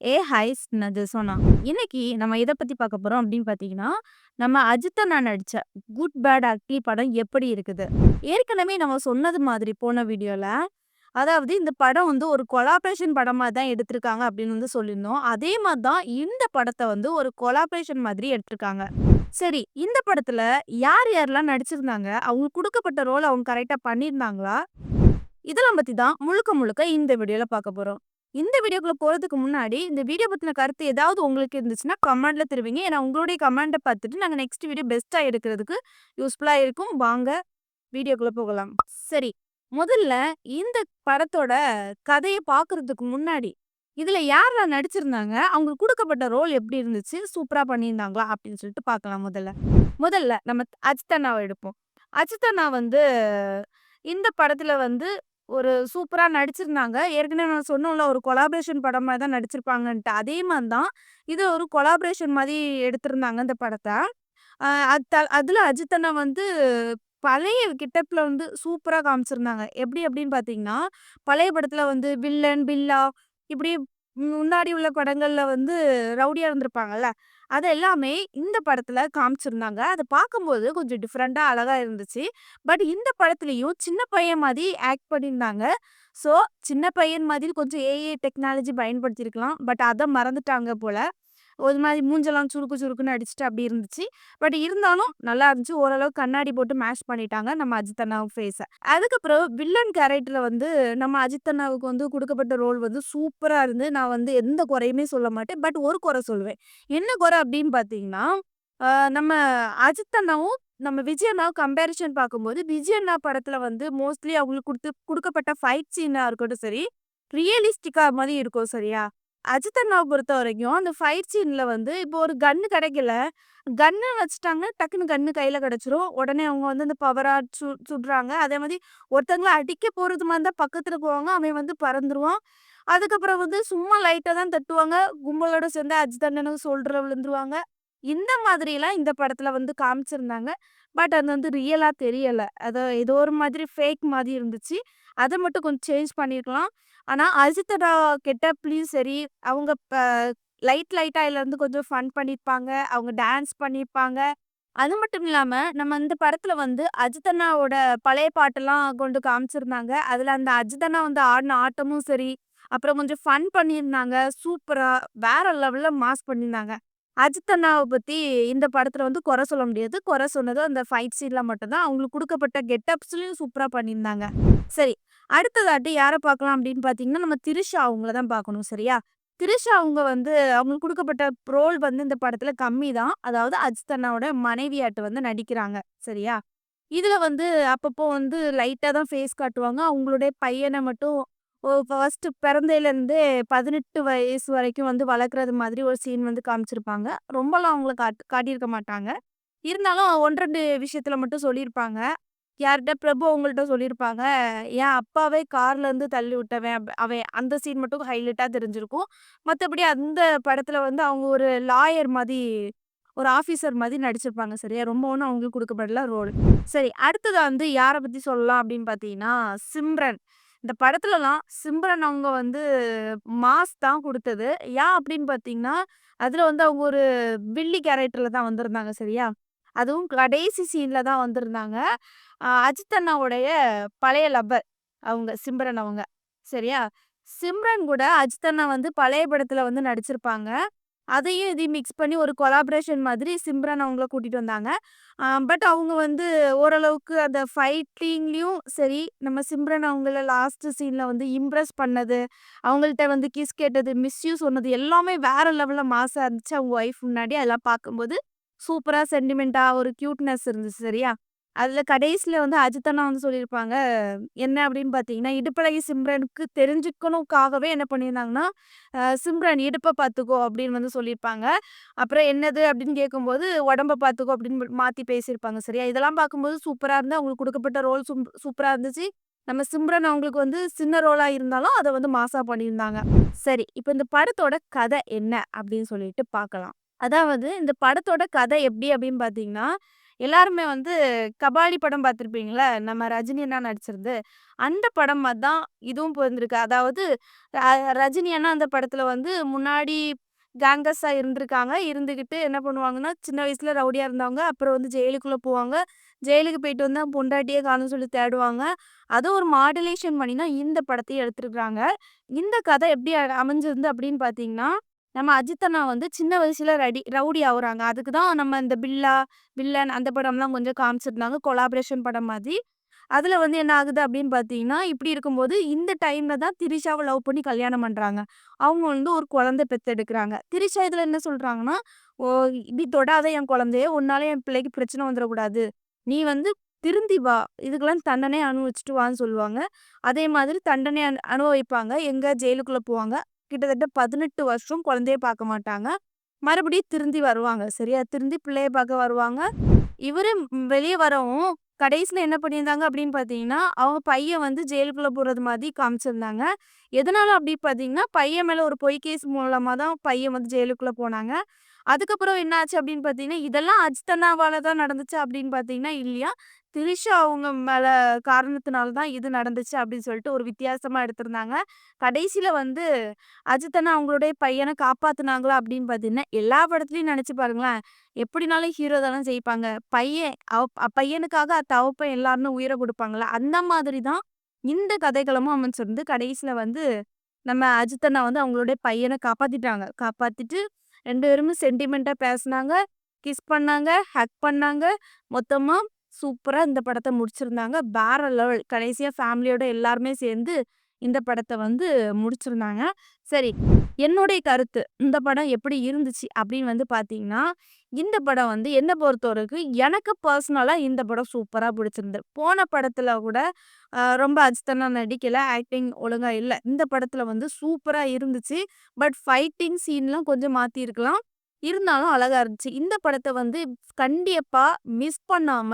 Highs நான் ஜெசோனா. இன்னைக்கு நம்ம எத பத்தி பார்க்க போறோம் அப்படின்னு பார்த்தீங்கன்னா, நம்ம அஜித் அண்ணா நடிச்ச குட் பேட் அக்லி படம் எப்படி இருக்குது? ஏற்கனவே நம்ம சொன்னது மாதிரி போன வீடியோல, அதாவது இந்த படம் வந்து ஒரு கொலாபரேஷன் படமா தான் எடுத்திருக்காங்க அப்படின்னு வந்து சொல்லியிருந்தோம். அதே மாரி தான் இந்த படத்த வந்து ஒரு கொலாபரேஷன் மாதிரி எடுத்திருக்காங்க. சரி, இந்த படத்துல யார் யாரெல்லாம் நடிச்சிருந்தாங்க? அவங்களுக்கு குடுக்கப்பட்ட ரோல் அவங்க கரெக்ட்டா பண்ணியிருந்தாங்களா? இதெல்லாம் பத்தி தான் முழுக்க முழுக்க இந்த வீடியோல பார்க்க போறோம். இந்த வீடியோக்குள்ள போறதுக்கு முன்னாடி, இந்த வீடியோ பத்தின கருத்து ஏதாவது உங்களுக்கு இருந்துச்சுன்னா, கமெண்ட்ல தெரிவிங்க. ஏன்னா உங்களுடைய கமெண்ட்ட பார்த்துட்டு நாங்க நெக்ஸ்ட் வீடியோ பெஸ்ட்டா எடுக்கிறதுக்கு யூஸ்ஃபுல்லா இருக்கும். வாங்க வீடியோக்குள்ள போகலாம். சரி, முதல்ல இந்த படத்தோட கதைய பார்க்கறதுக்கு முன்னாடி, இதுல யாரெல்லாம் நடிச்சிருந்தாங்க? அவங்களுக்கு குடுக்கப்பட்ட ரோல் எப்படி இருந்துச்சு? சூப்பரா பண்ணியிருந்தாங்களா? அப்படின்னு சொல்லிட்டு பார்க்கலாம் முதல்ல. முதல்ல நம்ம அஜித் அண்ணாவ எடுப்போம். அஜித் அண்ணா வந்து இந்த படத்துல வந்து ஒரு சூப்பரா நடிச்சிருந்தாங்க. ஏற்கனவே நான் சொன்னோம்ல, ஒரு கொலாபரேஷன் படம் மாரி தான் நடிச்சிருப்பாங்கன்ட்டு. அதே மாரி தான் இது ஒரு கொலாபரேஷன் மாரி எடுத்திருந்தாங்க இந்த படத்த. அ அதுல அஜித் அண்ணா வந்து பழைய கெட்டப்ல வந்து சூப்பரா காமிச்சிருந்தாங்க. எப்படி அப்படின்னு பார்த்தீங்கன்னா, பழைய படத்துல வந்து வில்லன், பில்லா இப்படி முன்னாடி உள்ள படங்கள்ல வந்து ரவுடியா இருந்திருப்பாங்கல்ல, அது எல்லாமே இந்த படத்துல காமிச்சிருந்தாங்க. அத பார்க்கும்போது கொஞ்சம் டிஃபரெண்ட்டா அழகா இருந்துச்சு. பட் இந்த படத்துலயும் சின்ன பையன் மாரி ஆக்ட் பண்ணியிருந்தாங்க. ஸோ, சின்ன பையன் மாதிரி கொஞ்சம் ஏஐ டெக்னாலஜி பயன்படுத்தியிருக்கலாம். பட் அத மறந்துட்டாங்க போல. ஒரு மாரி மூஞ்செல்லாம் சுருக்கு சுருக்குன்னு அடிச்சுட்டு அப்படி இருந்துச்சு. பட் இருந்தாலும் நல்லா இருந்துச்சு. ஓரளவுக்கு கண்ணாடி போட்டு மேட்ச் பண்ணிட்டாங்க நம்ம அஜித் அண்ணாவு ஃபேஸ. அதுக்கப்புறம் வில்லன் கேரக்டர்ல வந்து நம்ம அஜித் அண்ணாவுக்கு வந்து குடுக்கப்பட்ட ரோல் வந்து சூப்பரா இருந்து நான் வந்து எந்த குறையுமே சொல்ல மாட்டேன். பட் ஒரு குறை சொல்லுவேன். என்ன குறை அப்படின்னு பார்த்தீங்கன்னா, அ நம்ம அஜித் அண்ணாவும் நம்ம விஜய் அண்ணாவும் கம்பேரிசன் பார்க்கும்போது, விஜய் அண்ணா படத்துல வந்து மோஸ்ட்லி அவங்களுக்கு குடுக்கப்பட்ட ஃபைட் சீனா இருக்கட்டும் சரி, ரியலிஸ்டிக்கா மாரி இருக்கும் சரியா? அஜித் அண்ணாவ பொறுத்தவரைக்கும், அந்த ஃபைட் சீன்ல வந்து இப்போ ஒரு கன்னு கிடைக்கல. கன்னு வச்சுட்டாங்கன்னா, டக்குனு கன்னு கையில கிடைச்சிரும். உடனே அவங்க வந்து அந்த பவரா சுடுறாங்க. அதே மாரி ஒருத்தங்கள அடிக்க போறது மாரி இருந்தா பக்கத்துல போவாங்க. அவன் வந்து பறந்துருவான். அதுக்கப்புறம் வந்து சும்மா லைட்டா தான் தட்டுவாங்க. கும்பலோட சேர்ந்து அஜித் அண்ணனுக்கு ஷோல்டர்ல விழுந்துருவாங்க. இந்த மாதிரிலாம் இந்த படத்துல வந்து காமிச்சிருந்தாங்க. பட் அது வந்து ரியலா தெரியல. ஏதோ ஒரு மாதிரி ஃபேக் மாரி இருந்துச்சு. அத மட்டும் கொஞ்சம் சேஞ்ச் பண்ணியிருக்கலாம். ஆனா, அஜித்தோட கெட்டப்லயும் சரி, அவங்க லைட்டா இதுல இருந்து கொஞ்சம் ஃபன் பண்ணியிருப்பாங்க. அவங்க டான்ஸ் பண்ணியிருப்பாங்க. அது மட்டும் இல்லாம, நம்ம இந்த படத்துல வந்து அஜித் அண்ணாவோட பழைய பாட்டெல்லாம் கொண்டு காமிச்சிருந்தாங்க. அதுல அந்த அஜித் அண்ணா வந்து ஆடுன ஆட்டமும் சரி, அப்புறம் கொஞ்சம் ஃபன் பண்ணியிருந்தாங்க. சூப்பரா வேற லெவல்ல மாஸ் பண்ணியிருந்தாங்க. அஜித் அண்ணாவ பத்தி இந்த படத்துல வந்து குறை சொல்ல முடியாது. குறை சொன்னது அந்த ஃபைட் சீன்ல மட்டும் தான். அவங்களுக்கு குடுக்கப்பட்ட கெட்டப்ஸ்லயும் சூப்பரா பண்ணியிருந்தாங்க. சரி, அடுத்ததாட்டி யார பார்க்கலாம் அப்படின்னு பார்த்தீங்கன்னா, நம்ம திரிஷா அவங்கள தான் பார்க்கணும் சரியா? திரிஷா அவங்க வந்து அவங்களுக்கு குடுக்கப்பட்ட ரோல் வந்து இந்த படத்துல கம்மி தான். அதாவது அஜித் அண்ணாவோட மனைவியாட்ட வந்து நடிக்கிறாங்க. சரியா? இதுல வந்து அப்பப்போ வந்து லைட்டா தான் ஃபேஸ் காட்டுவாங்க. அவங்களுடைய பையன மட்டும் ஃபர்ஸ்ட்டு பிறந்ததுலேருந்தே 18 வயசு வரைக்கும் வந்து வளர்க்குறது மாதிரி ஒரு சீன் வந்து காமிச்சிருப்பாங்க. ரொம்பலாம் அவங்கள காட்டியிருக்க மாட்டாங்க. இருந்தாலும் 1, 2 விஷயத்துல மட்டும் சொல்லியிருப்பாங்க. யார்ட்ட பிரபு அவங்கள்ட்ட சொல்லியிருப்பாங்க. என் அப்பாவே கார்லருந்து தள்ளி விட்டவன் அவன் அந்த சீன் மட்டும் ஹைலைட்டா தெரிஞ்சிருக்கும். மத்தபடி அந்த படத்துல வந்து அவங்க ஒரு லாயர் மாதி, ஒரு ஆஃபீசர் மாதி நடிச்சிருப்பாங்க சரியா? ரொம்ப ஒண்ணும் அவங்களுக்கு குடுக்கப்படல ரோல். சரி, அடுத்ததா வந்து யார பத்தி சொல்லலாம் அப்படின்னு பார்த்தீங்கன்னா, சிம்ரன். இந்த படத்துலலாம் சிம்ரன் அவங்க வந்து மாஸ் தான் குடுத்தது. ஏன் அப்படின்னு பார்த்தீங்கன்னா, அதுல வந்து அவங்க ஒரு வில்லி கேரக்டர்ல தான் வந்திருந்தாங்க சரியா? அதுவும் கடைசி சீன்ல தான் வந்திருந்தாங்க. அஜித் அண்ணாவுடைய பழைய லவ்வர் அவங்க சிம்ரன் அவங்க. சரியா? சிம்ரன் கூட அஜித் அண்ணா வந்து பழைய படத்துல வந்து நடிச்சிருப்பாங்க. அதையும் இதையும் மிக்ஸ் பண்ணி ஒரு கொலாபரேஷன் மாதிரி சிம்ரன் அவங்கள கூட்டிட்டு வந்தாங்க. பட் அவங்க வந்து ஓரளவுக்கு அந்த ஃபைட்டிங்லயும் சரி, நம்ம சிம்ரன் அவங்கள லாஸ்ட் சீன்ல வந்து இம்ப்ரெஸ் பண்ணது, அவங்கள்ட்ட வந்து கிஸ் கேட்டது, மிஸ் யூ சொன்னது எல்லாமே வேற லெவல்ல மாஸா இருந்துச்சு. அவங்க ஒய்ஃப் முன்னாடி அதெல்லாம் பார்க்கும்போது சூப்பரா சென்டிமென்ட்டா ஒரு கியூட்னஸ் இருந்துச்சு சரியா? அதுல கடைசில வந்து அஜித் அண்ணா வந்து சொல்லியிருப்பாங்க. என்ன அப்படின்னு பார்த்தீங்கன்னா, இடுப்பழகி சிம்ரனுக்கு தெரிஞ்சுக்கணுக்காகவே என்ன பண்ணியிருந்தாங்கன்னா, "சிம்ரன் இடுப்ப பார்த்துக்கோ" அப்படின்னு வந்து சொல்லியிருப்பாங்க. அப்புறம் "என்னது?" அப்படின்னு கேட்கும்போது, "உடம்ப பார்த்துக்கோ" அப்படின்னு மாத்தி பேசியிருப்பாங்க சரியா? இதெல்லாம் பார்க்கும்போது சூப்பரா இருந்து அவங்களுக்கு குடுக்கப்பட்ட ரோல் சூப்பரா இருந்துச்சு. நம்ம சிம்ரன் அவங்களுக்கு வந்து சின்ன ரோலா இருந்தாலும், அத வந்து மாஸா பண்ணியிருந்தாங்க. சரி, இப்ப இந்த படத்தோட கதை என்ன அப்படின்னு சொல்லிட்டு பார்க்கலாம். அதாவது இந்த படத்தோட கதை எப்படி அப்படின்னு பார்த்தீங்கன்னா, எல்லாருமே வந்து கபாலி படம் பார்த்துருப்பீங்கள்ல, நம்ம ரஜினி அண்ணா நடிச்சிருந்து. அந்த படம் மாரி தான் இதுவும் போயிருந்திருக்கு. அதாவது அ ரஜினி அண்ணா அந்த படத்துல வந்து முன்னாடி கேங்கர்ஸா இருந்திருக்காங்க. இருந்துகிட்டு என்ன பண்ணுவாங்கன்னா, சின்ன வயசுல ரவுடியா இருந்தவங்க, அப்புறம் வந்து ஜெயிலுக்குள்ள போவாங்க. ஜெயிலுக்கு போயிட்டு வந்தா பொண்டாட்டியே காணோம்னு சொல்லி தேடுவாங்க. அத ஒரு மாடுலேஷன் பண்ணி தான் இந்த படத்தையும் எடுத்திருக்காங்க. இந்த கதை எப்படி அமைஞ்சிருந்து அப்படின்னு பார்த்தீங்கன்னா, நம்ம அஜித் அண்ணா வந்து சின்ன வயசுல ரவுடி ஆவுறாங்க. அதுக்கு தான் நம்ம இந்த பில்லா, வில்லன் அந்த படம்லாம் கொஞ்சம் காமிச்சிருந்தாங்க. கொலாபரேஷன் படம் மாதிரி. அதுல வந்து என்ன ஆகுது அப்படின்னு பார்த்தீங்கன்னா, இப்படி இருக்கும்போது இந்த டைம்ல தான் திரிஷாவ லவ் பண்ணி கல்யாணம் பண்றாங்க. அவங்க வந்து ஒரு குழந்தை பெத்தெடுக்குறாங்க. திரிஷா இதுல என்ன சொல்றாங்கன்னா, "ஓ இப்படி தொடாத என் குழந்தைய. உன்னால என் பிள்ளைக்கு பிரச்சனை வந்துரக்கூடாது. நீ வந்து திருந்தி வா. இதுக்கெல்லாம் தண்டனை அனுபவிச்சுட்டு வான்னு" சொல்லுவாங்க. அதே மாதிரி தண்டனை அனுபவிப்பாங்க. எங்க ஜெயிலுக்குள்ள போவாங்க. கிட்டத்தட்ட 18 வருஷம் குழந்தைய பார்க்க மாட்டாங்க. மறுபடியும் திருந்தி வருவாங்க. சரியா? திருந்தி பிள்ளைய பார்க்க வருவாங்க. இவரு வெளிய வரவும், கடைசில என்ன பண்ணியிருந்தாங்க அப்படின்னு பார்த்தீங்கன்னா, அவங்க பையன் வந்து ஜெயிலுக்குள்ள போறது மாதிரி காமிச்சிருந்தாங்க. எதனால அப்படி பார்த்தீங்கன்னா, பையன் மேல ஒரு பொய் கேஸ் மூலமா தான் பையன் வந்து ஜெயிலுக்குள்ள போனாங்க. அதுக்கப்புறம் என்ன ஆச்சு அப்படின்னு பார்த்தீங்கன்னா, இதெல்லாம் அஜித் அண்ணாவால தான் நடந்துச்சு அப்படின்னு பார்த்தீங்கன்னா, இல்லையா. திரிஷா அவங்க மேல காரணத்தினால தான் இது நடந்துச்சு அப்படின்னு சொல்லிட்டு ஒரு வித்தியாசமா எடுத்திருந்தாங்க. கடைசில வந்து அஜித் அண்ணா அவங்களுடைய பையன காப்பாத்துனாங்களா அப்படின்னு பார்த்தீங்கன்னா, எல்லா படத்துலயும் நெனச்சு பாருங்களேன். எப்படினாலும் ஹீரோ தானே ஜெயிப்பாங்க. பையன் பையனுக்காக தகப்பன் எல்லாருமே உயிர குடுப்பாங்கல்ல, அந்த மாதிரி தான் இந்த கதைக்களமும் அமைஞ்சிருந்து கடைசில வந்து நம்ம அஜித் அண்ணா வந்து அவங்களுடைய பையன காப்பாத்திட்டாங்க. காப்பாத்திட்டு 2 பேருமே சென்டிமென்ட்டா பேசுனாங்க, கிஸ் பண்ணாங்க, ஹக் பண்ணாங்க. மொத்தமா சூப்பரா இந்த படத்த முடிச்சிருந்தாங்க. வேற லெவல். கடைசியா ஃபேமிலியோட எல்லாருமே சேர்ந்து இந்த படத்த வந்து முடிச்சிருந்தாங்க. சரி, என்னுடைய கருத்து. இந்த படம் எப்படி இருந்துச்சு அப்படின்னு வந்து பார்த்தீங்கன்னா, இந்த படம் வந்து என்ன பொறுத்தவரைக்கும் எனக்கு பர்சனலா இந்த படம் சூப்பரா பிடிச்சிருந்தது. போன படத்துல கூட ரொம்ப அஜித்தனா நடிக்கல. ஆக்டிங் ஒழுங்கா இல்ல. இந்த படத்துல வந்து சூப்பரா இருந்துச்சு. பட் ஃபைட்டிங் சீன்லாம் கொஞ்சம் மாத்தியிருக்கலாம். இருந்தாலும் அழகா இருந்துச்சு. இந்த படத்த வந்து கண்டிப்பா மிஸ் பண்ணாம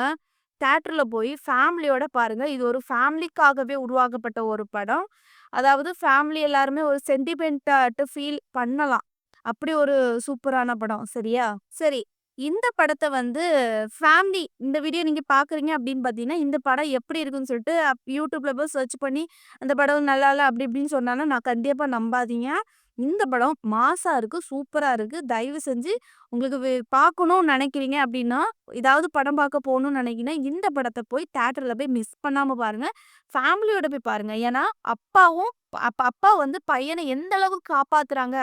தியேட்டர்ல போய் ஃபேமிலியோட பாருங்க. இது ஒரு ஃபேமிலிக்காகவே உருவாக்கப்பட்ட ஒரு படம். அதாவது ஃபேமிலி எல்லாருமே ஒரு சென்டிமென்ட்டாட்டு ஃபீல் பண்ணலாம். அப்படி ஒரு சூப்பரான படம். சரியா? சரி. இந்த படத்த வந்து ஃபேமிலி இந்த வீடியோ நீங்க பார்க்குறீங்க அப்படின்னு பார்த்தீங்கன்னா, இந்த படம் எப்படி இருக்குன்னு சொல்லிட்டு YouTubeல போய் சர்ச் பண்ணி, அந்த படம் நல்லா இல்ல அப்படி இப்படின்னு சொன்னாங்கன்னா, நான் கண்டிப்பா நம்பாதீங்க. இந்த படம் மாஸா இருக்கு. சூப்பரா இருக்கு. தயவு செஞ்சு உங்களுக்கு பார்க்கணும்னு நெனைக்கிறீங்க அப்படின்னா, ஏதாவது படம் பார்க்க போகணும்னு நெனைக்கிறீங்கன்னா, இந்த படத்த போய் தியேட்டர்ல போய் மிஸ் பண்ணாம பாருங்க. ஃபேமிலியோட போய் பாருங்க. ஏன்னா, அப்பாவும் அப்பா வந்து பையன எந்த அளவுக்கு காப்பாத்துறாங்க,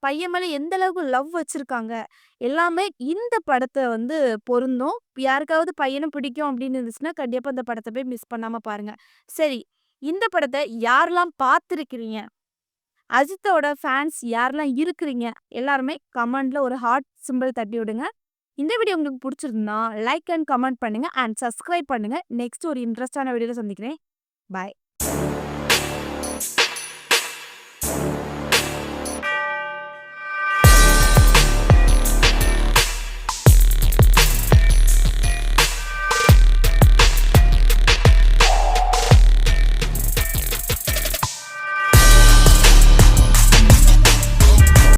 பையன் மேல எந்த அளவுக்கு லவ் வச்சிருக்காங்க, எல்லாமே இந்த படத்த வந்து பொருந்தும். யாருக்காவது பையன பிடிக்கும் அப்படின்னு இருந்துச்சுன்னா, கண்டிப்பா இந்த படத்த போய் மிஸ் பண்ணாம பாருங்க. சரி, இந்த படத்த யாரெல்லாம் பார்த்துருக்கிறீங்க? அஜித்தோட ஃபேன்ஸ் யாரெல்லாம் இருக்கிறீங்க? எல்லாருமே கமெண்ட்ல ஒரு ஹார்ட் சிம்பல் தட்டி விடுங்க. இந்த வீடியோ உங்களுக்கு புடிச்சிருந்தா லைக் அண்ட் கமெண்ட் பண்ணுங்க அண்ட் சப்ஸ்கிரைப் பண்ணுங்க. நெக்ஸ்ட் ஒரு இன்ட்ரெஸ்டான வீடியோல சந்திக்கிறேன். பாய்.